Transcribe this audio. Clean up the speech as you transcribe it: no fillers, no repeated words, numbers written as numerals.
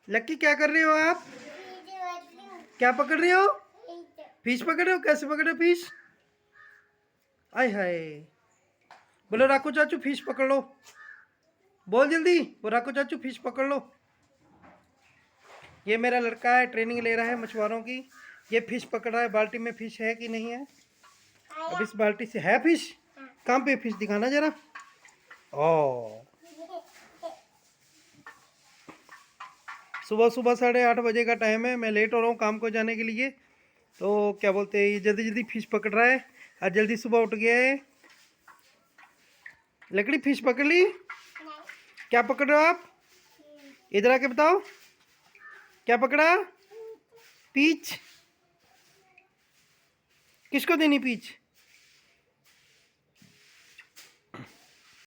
लक्की क्या कर रहे हो आप? क्या पकड़ रहे हो? फिश पकड़ रहे हो? कैसे पकड़ रहे हो फिश? आय हाय। बोलो राकू चाचू फिश पकड़ लो। बोल जल्दी, वो राकू चाचू फिश पकड़ लो। ये मेरा लड़का है, ट्रेनिंग ले रहा है मछुआरों की। ये फिश पकड़ रहा है, बाल्टी में फिश है कि नहीं है। अब इस बाल्टी से है फिश। कहाँ पे फिश दिखाना जरा। ओ, सुबह सुबह 8:30 बजे का टाइम है। मैं लेट हो रहा हूँ काम को जाने के लिए। तो क्या बोलते हैं, ये जल्दी जल्दी फिश पकड़ रहा है। आज जल्दी सुबह उठ गया है। लकड़ी फिश पकड़ ली? क्या पकड़ रहे हो आप? इधर आके बताओ, क्या पकड़ा? पीच। किसको देनी पीच?